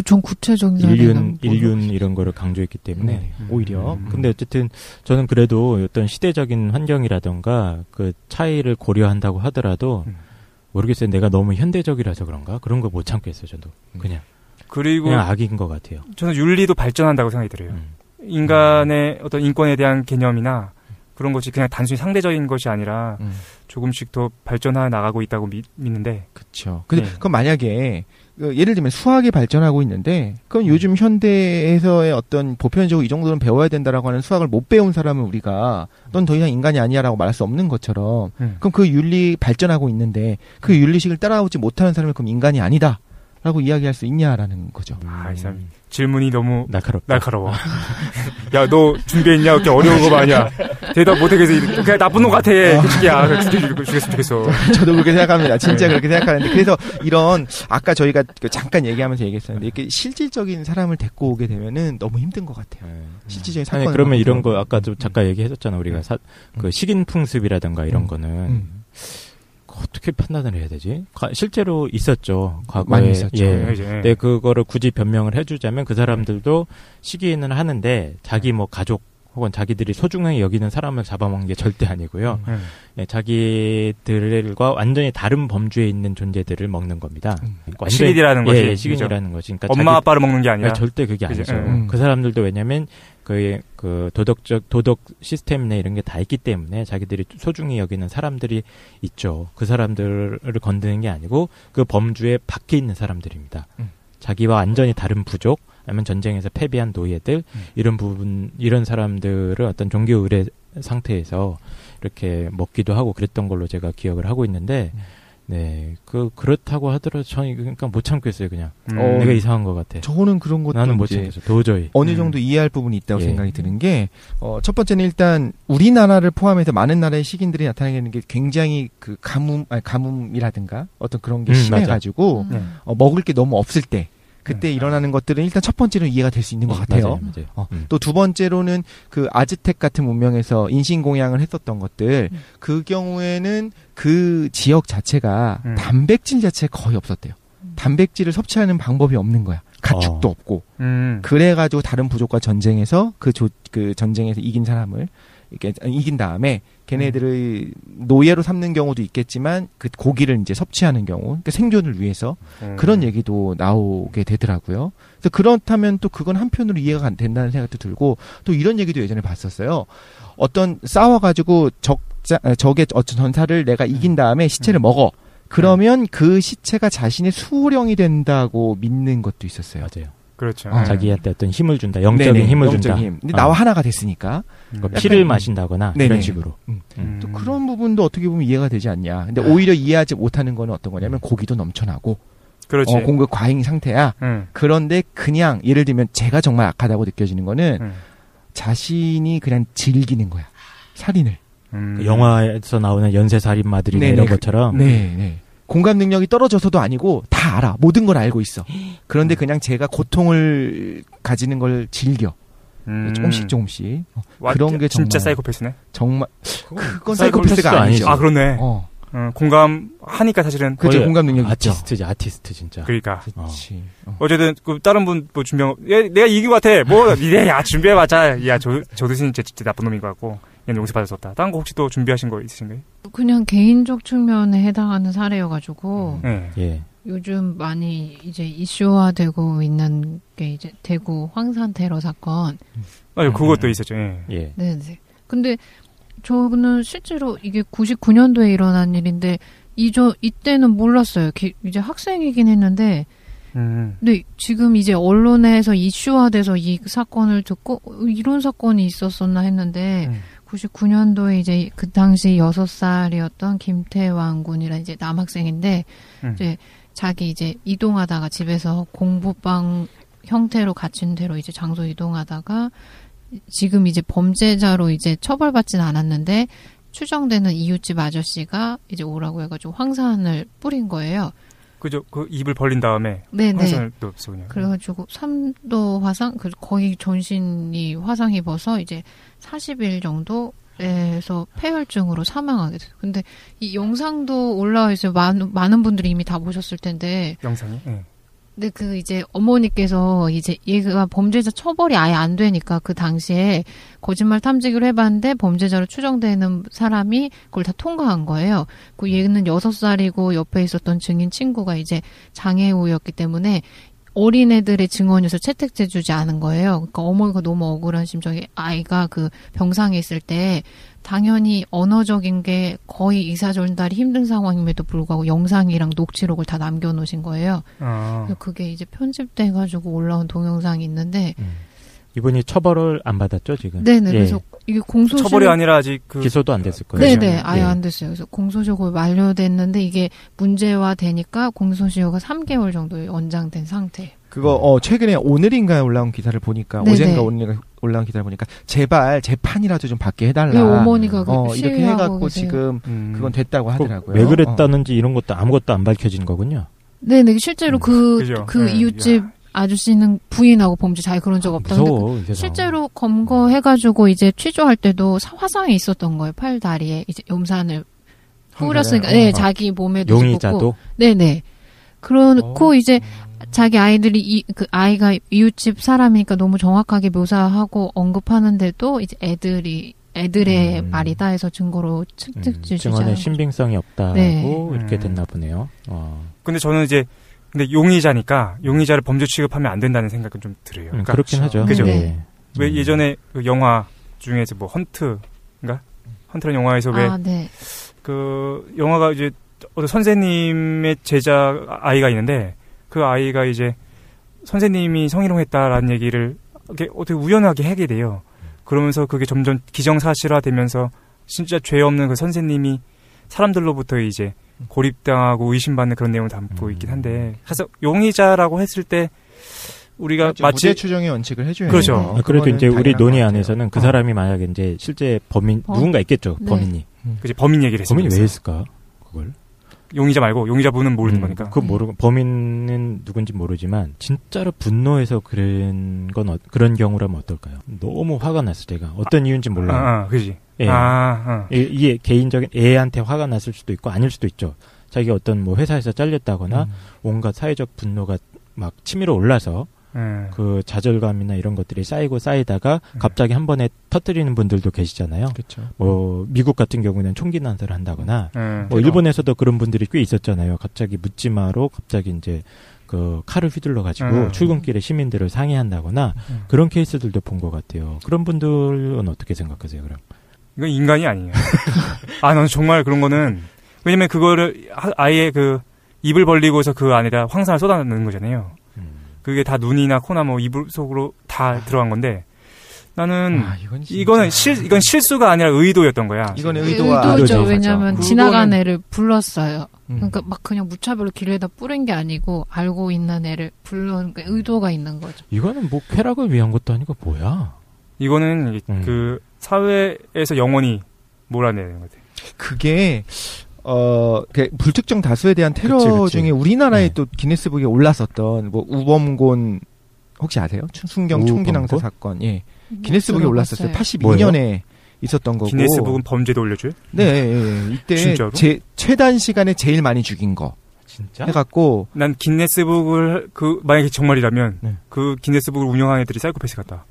전 구체적인 인륜 이런 거를 강조했기 때문에 오히려. 근데 어쨌든 저는 그래도 어떤 시대적인 환경이라든가 그 차이를 고려한다고 하더라도 모르겠어요. 내가 너무 현대적이라서 그런가? 그런 거 못 참겠어요. 저도 그냥 악인 것 같아요. 저는 윤리도 발전한다고 생각이 들어요. 인간의 어떤 인권에 대한 개념이나 그런 것이 그냥 단순히 상대적인 것이 아니라 조금씩 더 발전해 나가고 있다고 믿는데. 그렇죠. 근데 그럼 만약에 예를 들면 수학이 발전하고 있는데 그럼 요즘 현대에서의 어떤 보편적으로 이 정도는 배워야 된다라고 하는 수학을 못 배운 사람은 우리가 넌 더 이상 인간이 아니야라고 말할 수 없는 것처럼 그럼 그 윤리 발전하고 있는데 그 윤리식을 따라오지 못하는 사람은 그럼 인간이 아니다. 라고 이야기할 수 있냐라는 거죠. 이 사람 질문이 너무 날카로워. 야, 너 준비했냐? 이렇게 어려운 거 아니야. 대답 못하게 해서 그냥 나쁜 놈 같아. 그치기야. 죽였으면 좋겠어. 저도 그렇게 생각합니다. 진짜 그렇게 생각하는데 그래서 이런 아까 저희가 잠깐 얘기하면서 얘기했었는데 이렇게 실질적인 사람을 데리고 오게 되면은 너무 힘든 것 같아요. 실질적인 사건. 그러면 이런 거 아까도 잠깐 얘기했었잖아 우리가 그 식인 풍습이라든가 이런 거는. 어떻게 판단을 해야 되지? 실제로 있었죠. 과거에. 많이 있었죠. 예. 근데 그거를 굳이 변명을 해주자면 그 사람들도 시기는 하는데 자기 뭐 가족 혹은 자기들이 소중하게 여기는 사람을 잡아먹는 게 절대 아니고요. 예, 자기들과 완전히 다른 범주에 있는 존재들을 먹는 겁니다. 식인이라는 거지. 예, 식인이라는 거지. 그러니까 엄마 아빠를 먹는 게 아니라. 절대 그게 아니죠. 그 사람들도 왜냐면 그 도덕 시스템이나 이런 게 다 있기 때문에 자기들이 소중히 여기는 사람들이 있죠. 그 사람들을 건드는 게 아니고 그 범주에 밖에 있는 사람들입니다. 자기와 완전히 다른 부족, 아니면 전쟁에서 패배한 노예들, 이런 사람들을 어떤 종교 의례 상태에서 이렇게 먹기도 하고 그랬던 걸로 제가 기억을 하고 있는데, 네, 그렇다고 하더라도 저는 그러니까 못 참겠어요, 그냥. 내가 이상한 것 같아. 저는 그런 것도 나는 못 참겠어, 도저히. 어느 정도 이해할 부분이 있다고 생각이 드는 게, 첫 번째는 일단 우리나라를 포함해서 많은 나라의 식인들이 나타나는 게 굉장히 그 가뭄이라든가 어떤 그런 게 심해가지고 먹을 게 너무 없을 때. 그때 일어나는 것들은 일단 첫 번째로 이해가 될 수 있는 것 같아요. 맞아요. 또 두 번째로는 그 아즈텍 같은 문명에서 인신공양을 했었던 것들, 그 경우에는 그 지역 자체가 단백질 자체가 거의 없었대요. 단백질을 섭취하는 방법이 없는 거야. 가축도 없고. 그래가지고 다른 부족과 전쟁에서 그 전쟁에서 이긴 사람을 이렇게 이긴 다음에 걔네들을 노예로 삼는 경우도 있겠지만 그 고기를 이제 섭취하는 경우, 그러니까 생존을 위해서 그런 얘기도 나오게 되더라고요. 그래서 그렇다면 또 그건 한편으로 이해가 된다는 생각도 들고, 또 이런 얘기도 예전에 봤었어요. 어떤 싸워가지고 적의 어떤 전사를 내가 이긴 다음에 시체를 먹어. 그러면 그 시체가 자신의 수호령이 된다고 믿는 것도 있었어요. 맞아요. 그렇죠. 자기한테 어떤 힘을 준다. 영적인 힘을 준다. 근데 나와 하나가 됐으니까. 피를 마신다거나 이런 식으로. 또 그런 부분도 어떻게 보면 이해가 되지 않냐. 근데 오히려 이해하지 못하는 거는 어떤 거냐면 고기도 넘쳐나고. 그렇지. 공급 과잉 상태야. 그런데 그냥 예를 들면 제가 정말 악하다고 느껴지는 거는 자신이 그냥 즐기는 거야. 살인을. 그 영화에서 나오는 연쇄살인마들이나 이런 것처럼. 네. 공감 능력이 떨어져서도 아니고 다 알아. 모든 걸 알고 있어. 그런데 그냥 제가 고통을 가지는 걸 즐겨. 조금씩. 그런 게 진짜 사이코패스네. 정말 그건 사이코패스가 아니죠. 아, 그렇네. 공감하니까 사실은. 그죠, 공감 능력이 아티스트지, 아티스트 진짜. 그러니까. 어쨌든 다른 분 뭐 준비한 내가 이긴 것 같아. 야 준비해봤자. 야 조두신 진짜 나쁜 놈인 것 같고. 얘는 용서받을 수 없다. 다른 거 혹시 또 준비하신 거 있으신가요? 그냥 개인적 측면에 해당하는 사례여가지고 예. 요즘 많이 이제 이슈화되고 있는 게 이제 대구 황산 테러 사건. 그것도 있었죠. 예. 네. 근데 저는 실제로 이게 99년도에 일어난 일인데 이때는 몰랐어요. 이제 학생이긴 했는데. 근데 지금 이제 언론에서 이슈화돼서 이 사건을 듣고 이런 사건이 있었었나 했는데 99년도에 이제 그 당시 6살이었던 김태왕 군이라 이제 남학생인데 이제 자기 이제 이동하다가 집에서 공부방 형태로 갇힌 대로 이제 장소 이동하다가 지금 이제 범죄자로 이제 처벌받지는 않았는데 추정되는 이웃집 아저씨가 이제 오라고 해가지고 황산을 뿌린 거예요. 그죠? 그 입을 벌린 다음에 화상을 또 쏘냐. 그래가지고 3도 화상, 거의 전신이 화상 입어서 이제 40일 정도에서 폐혈증으로 사망하게 됐어요. 근데 이 영상도 올라와 있어요. 많은 분들이 이미 다 보셨을 텐데. 영상이? 네. 근데 그 이제 어머니께서 이제 얘가 범죄자 처벌이 아예 안 되니까 그 당시에 거짓말 탐지기로 해봤는데 범죄자로 추정되는 사람이 그걸 다 통과한 거예요. 그 얘는 6살이고 옆에 있었던 증인 친구가 이제 장애우였기 때문에 어린애들의 증언에서 채택해주지 않은 거예요. 그러니까 어머니가 너무 억울한 심정에 아이가 그 병상에 있을 때 당연히 언어적인 게 거의 이사전달이 힘든 상황임에도 불구하고 영상이랑 녹취록을 다 남겨놓으신 거예요. 그래서 그게 이제 편집돼가지고 올라온 동영상이 있는데 이분이 처벌을 안 받았죠 지금? 네네. 그래서 이게 공소시효 처벌이 아니라 아직 기소도 안 됐을 거예요. 네네. 아예 안 됐어요. 그래서 공소시효가 만료됐는데 이게 문제화 되니까 공소시효가 3개월 정도 연장된 상태. 그거 최근에 오늘인가에 올라온 기사를 보니까 네네. 어젠가 오늘인가 올라온 기사를 보니까 제발 재판이라도 좀 받게 해달라. 네, 어머니가 이렇게 해갖고 지금 그건 됐다고 하더라고요. 왜 그랬다는지 이런 것도 아무것도 안 밝혀진 거군요. 네네 실제로 그 이웃집 아저씨는 부인하고 범죄 자기 그런 적 없다. 근데 실제로 검거해가지고 이제 취조할 때도 화상이 있었던 거예요. 팔 다리에 이제 염산을 뿌렸으니까 네 자기 몸에도 용의자도 네네 그렇고 이제 자기 아이들이 그 아이가 이웃집 사람이니까 너무 정확하게 묘사하고 언급하는데도 이제 애들의 말이다 해서 증거로 측득지 증언의 신빙성이 없다고 네. 이렇게 됐나 보네요. 근데 저는 이제 근데 용의자니까 용의자를 범죄 취급하면 안 된다는 생각은 좀 들어요. 그러니까 그렇긴 하죠. 그죠? 네. 왜 예전에 그 영화 중에서 뭐 헌트인가? 헌트라는 영화에서 왜 그 영화가 이제 어떤 선생님의 제자 아이가 있는데 그 아이가 이제 선생님이 성희롱했다라는 얘기를 어떻게 우연하게 하게 돼요. 그러면서 그게 점점 기정사실화되면서 진짜 죄 없는 그 선생님이 사람들로부터 이제 고립당하고 의심받는 그런 내용을 담고 있긴 한데 사실 용의자라고 했을 때 우리가 그렇죠. 마치 무죄 추정의 원칙을 해줘야 그렇죠. 그래도 이제 우리 논의 안에서는 그 사람이 만약에 이제 실제 범인 누군가 있겠죠. 네. 범인이. 그치 범인 얘기를 했어요. 범인이 왜 했을까? 그걸 용의자 말고 용의자분은 모르는 거니까. 그거 모르고 범인은 누군지 모르지만 진짜로 분노해서 그런 경우라면 어떨까요? 너무 화가 났을 때가 어떤 이유인지 몰라요. 그지. 예. 이게 개인적인 애한테 화가 났을 수도 있고 아닐 수도 있죠. 자기가 어떤 뭐 회사에서 잘렸다거나 온갖 사회적 분노가 막 치밀어 올라서 그 좌절감이나 이런 것들이 쌓이다가 갑자기 한 번에 터뜨리는 분들도 계시잖아요. 그렇죠. 뭐 미국 같은 경우는 총기 난사를 한다거나 뭐 일본에서도 그런 분들이 꽤 있었잖아요. 갑자기 묻지마로 갑자기 이제 그 칼을 휘둘러 가지고 출근길에 시민들을 상해한다거나 그런 케이스들도 본 것 같아요. 그런 분들은 어떻게 생각하세요? 그럼 이건 인간이 아니에요. 난 정말 그런 거는 왜냐면 그거를 아예 그 입을 벌리고서 그 안에다 황산을 쏟아내는 거잖아요. 그게 다 눈이나 코나 뭐 이불 속으로 다 들어간 건데 나는 이건 실수가 아니라 의도였던 거야. 이거는 의도죠. 왜냐하면 지나간 애를 불렀어요. 그러니까 막 그냥 무차별로 길에다 뿌린 게 아니고 알고 있는 애를 불러는 의도가 있는 거죠. 이거는 뭐 쾌락을 위한 것도 아니고 뭐야? 이거는 그 사회에서 영원히 몰아내는 거지. 그게 불특정 다수에 대한 테러 그치. 중에 우리나라에 또 기네스북에 올랐었던 뭐 우범곤 혹시 아세요? 순경 총기 낭사 사건. 예. 기네스북에 올랐었어요. 82년에 있었던 거고. 기네스북은 범죄도 올려줘요? 네. 이때 진짜로? 최단 시간에 제일 많이 죽인 거. 진짜? 해갖고 난 기네스북을 만약에 정말이라면 그 기네스북을 운영하는 애들이 사이코패스 같다.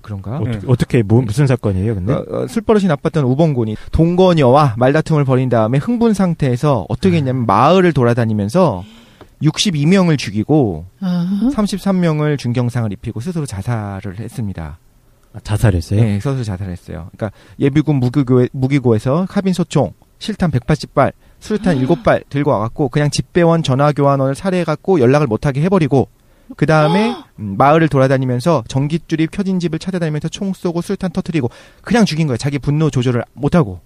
그런가? 어떻게 무슨 사건이에요, 근데? 술버릇이 나빴던 우범곤이 동거녀와 말다툼을 벌인 다음에 흥분 상태에서 어떻게 했냐면 마을을 돌아다니면서 62명을 죽이고 33명을 중경상을 입히고 스스로 자살을 했습니다. 자살했어요? 네, 스스로 자살했어요. 그러니까 예비군 무기고에서 카빈 소총, 실탄 180발, 수류탄 7발 들고 와갖고 그냥 집배원 전화교환원을 살해해갖고 연락을 못하게 해버리고 그 다음에 마을을 돌아다니면서 전깃줄이 켜진 집을 찾아다니면서 총 쏘고 술탄 터뜨리고 그냥 죽인 거예요. 자기 분노 조절을 못하고.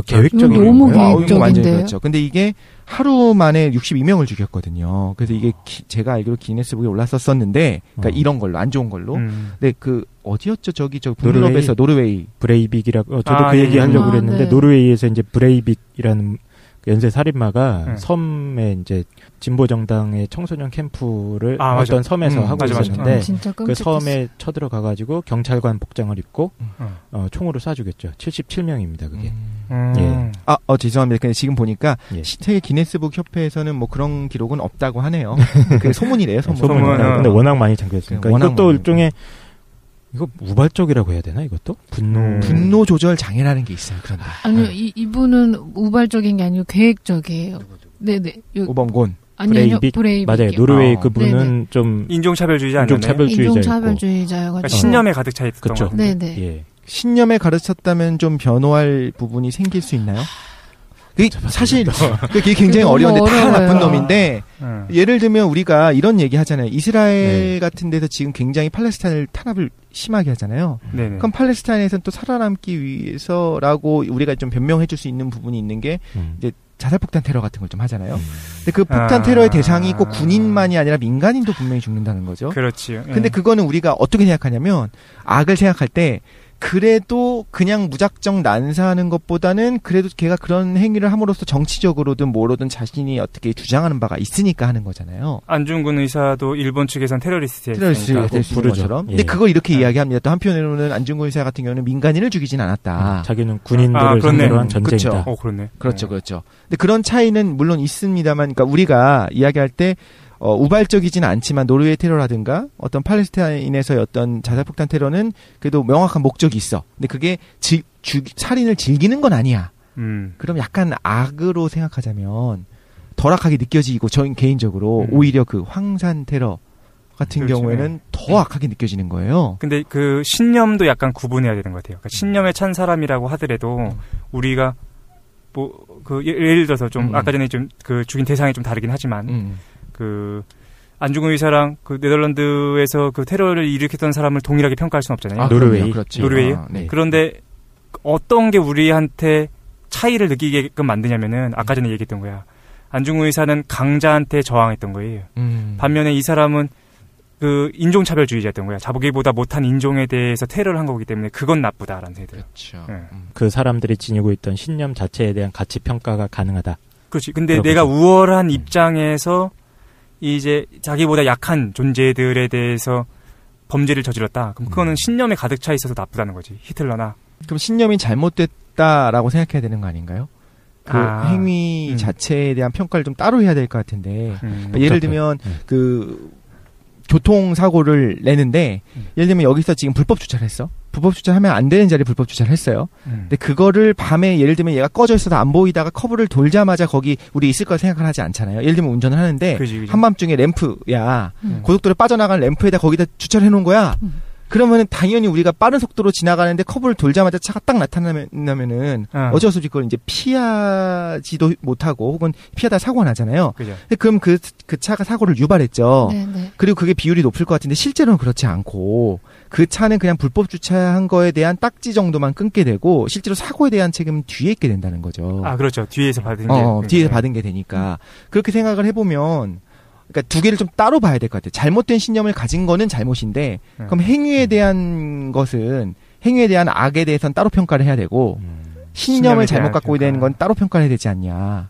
계획적인 너무 거예요? 계획적인데요. 완전히 그렇죠. 근데 이게 하루 만에 62명을 죽였거든요. 그래서 이게 제가 알기로 기네스북에 올랐었었는데, 그러니까 이런 걸로 안 좋은 걸로. 근데 그 어디였죠? 저 북유럽에서 노르웨이 브레이빅이라고 저도 그 얘기 하려고 그랬는데 노르웨이에서 이제 브레이빅이라는 연쇄 살인마가 섬에 이제 진보 정당의 청소년 캠프를 어떤 섬에서 하고 있었는데 그 섬에 쳐들어가 가지고 경찰관 복장을 입고 총으로 쏴 죽였죠. 77명입니다, 그게. 예. 죄송합니다. 근데 지금 보니까 세계 기네스북 협회에서는 뭐 그런 기록은 없다고 하네요. 그 소문이래요, 소문. 근데 워낙 많이 잠겼으니까 이것도 일종의 이거 우발적이라고 해야 되나 이것도? 분노 조절 장애라는 게 있어요. 그런데 아니요, 이분은 우발적인 게 아니고 계획적이에요. 네네. 우범곤. 아니요, 브레이빅. 맞아요. 노르웨이 그분은 좀 인종차별주의자 인종차별주의자여가지고 그러니까 신념에 가득 차 있던 그쵸. 거. 네네. 예. 신념에 가르쳤다면 좀 변호할 부분이 생길 수 있나요? 사실 그게 굉장히 어려운데 다 나쁜 놈인데 예를 들면 우리가 이런 얘기 하잖아요. 이스라엘 같은 데서 지금 굉장히 팔레스타인을 탄압을 심하게 하잖아요. 네네. 그럼 팔레스타인에서는 또 살아남기 위해서라고 우리가 좀 변명해 줄 수 있는 부분이 있는 게 이제 자살폭탄 테러 같은 걸 좀 하잖아요. 근데 그 폭탄 테러의 대상이 꼭 군인만이 아니라 민간인도 분명히 죽는다는 거죠. 그렇지요. 근데 그거는 우리가 어떻게 생각하냐면 악을 생각할 때 그래도 그냥 무작정 난사하는 것보다는 그래도 걔가 그런 행위를 함으로써 정치적으로든 뭐로든 자신이 어떻게 주장하는 바가 있으니까 하는 거잖아요. 안중근 의사도 일본 측에선 테러리스트가 될 수 있는 것처럼. 근데 그걸 이렇게 이야기합니다. 또 한편으로는 안중근 의사 같은 경우는 민간인을 죽이진 않았다. 자기는 군인들을 상대로 한 전쟁이다. 그렇네. 그렇죠. 근데 그런 차이는 물론 있습니다만, 그러니까 우리가 이야기할 때 우발적이지는 않지만 노르웨이 테러라든가 어떤 팔레스타인에서의 어떤 자살폭탄 테러는 그래도 명확한 목적이 있어. 근데 그게 살인을 즐기는 건 아니야. 그럼 약간 악으로 생각하자면 덜 악하게 느껴지고 저희 개인적으로 오히려 그 황산 테러 같은 그렇죠. 경우에는 더 악하게 느껴지는 거예요. 근데 그 신념도 약간 구분해야 되는 것 같아요. 그러니까 신념에 찬 사람이라고 하더라도 우리가 예를 들어서 좀 아까 전에 좀 그 죽인 대상이 좀 다르긴 하지만 그 안중근 의사랑 그 네덜란드에서 그 테러를 일으켰던 사람을 동일하게 평가할 수는 없잖아요. 노르웨이. 노르웨이. 네. 그런데 어떤 게 우리한테 차이를 느끼게끔 만드냐면은 아까 전에 얘기했던 거야. 안중근 의사는 강자한테 저항했던 거예요. 반면에 이 사람은 그 인종차별주의자였던 거야. 자기보다 못한 인종에 대해서 테러를 한 거기 때문에 그건 나쁘다라는 생각이 들어요. 그렇죠. 네. 그 사람들이 지니고 있던 신념 자체에 대한 가치 평가가 가능하다. 그렇지. 근데 내가 우월한 입장에서 이제 자기보다 약한 존재들에 대해서 범죄를 저질렀다. 그럼 그거는 신념에 가득 차 있어서 나쁘다는 거지. 히틀러나. 그럼 신념이 잘못됐다라고 생각해야 되는 거 아닌가요? 그 행위 자체에 대한 평가를 좀 따로 해야 될 것 같은데 예를 들면 그 교통사고를 내는데 예를 들면 여기서 지금 불법 주차를 했어. 불법 주차하면 안 되는 자리에 불법 주차를 했어요. 근데 그거를 밤에 예를 들면 얘가 꺼져 있어서 안 보이다가 커브를 돌자마자 거기 우리 있을 거 생각을 하지 않잖아요. 예를 들면 운전을 하는데 그치. 한밤중에 램프야 고속도로에 빠져나간 램프에다 거기다 주차를 해놓은 거야. 그러면은 당연히 우리가 빠른 속도로 지나가는데 커브를 돌자마자 차가 딱 나타나면은 어쩔 수 없이 그걸 이제 피하지도 못하고 혹은 피하다 사고가 나잖아요. 그죠. 근데 그럼 그 차가 사고를 유발했죠. 네네. 그리고 그게 비율이 높을 것 같은데 실제로는 그렇지 않고 그 차는 그냥 불법 주차한 거에 대한 딱지 정도만 끊게 되고 실제로 사고에 대한 책임은 뒤에 있게 된다는 거죠. 그렇죠. 뒤에서 받은 게. 뒤에서 받은 게 되니까. 그렇게 생각을 해보면 그러니까 두 개를 좀 따로 봐야 될 것 같아요. 잘못된 신념을 가진 거는 잘못인데 그럼 행위에 대한 것은 행위에 대한 악에 대해서는 따로 평가를 해야 되고 신념을 잘못 갖고 있는 건 따로 평가를 해야 되지 않냐.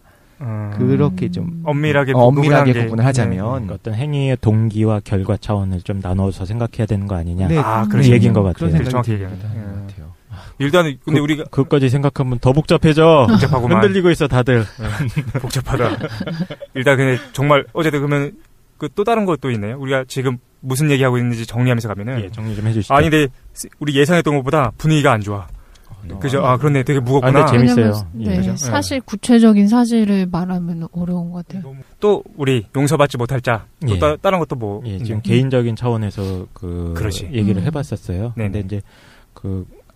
그렇게 좀 엄밀하게 구분을 하자면 어떤 행위의 동기와 결과 차원을 좀 나눠서 생각해야 되는 거 아니냐. 네, 그런 얘기인 것 같아요. 그런 생각이 정확히 듭니다. 얘기합니다. 일단은 근데 우리가 그것까지 생각하면 더 복잡해져. 복잡하고만. 흔들리고 있어 다들. 복잡하다. 일단 근데 정말 어제도 그러면 그 또 다른 것도 있네요. 우리가 지금 무슨 얘기하고 있는지 정리하면서 가면은 정리 좀 해주시죠. 아니 근데 우리 예상했던 것보다 분위기가 안 좋아. 그죠? 그렇네. 되게 무겁구나. 근데 재밌어요. 네, 그죠? 사실 구체적인 사실을 말하면 어려운 것 같아요. 또 우리 용서받지 못할 자. 또 다른 것도 뭐. 지금 개인적인 차원에서 얘기를 해봤었어요. 네네. 근데 이제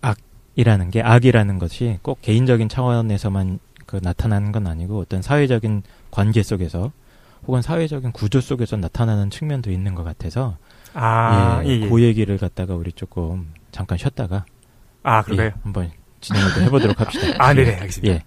악이라는 게 악이라는 것이 꼭 개인적인 차원에서만 나타나는 건 아니고 어떤 사회적인 관계 속에서 혹은 사회적인 구조 속에서 나타나는 측면도 있는 것 같아서 그 얘기를 갖다가 우리 조금 잠깐 쉬었다가 그럴까요? 한번 진행을 또 해보도록 합시다. 네네, 알겠습니다. 예.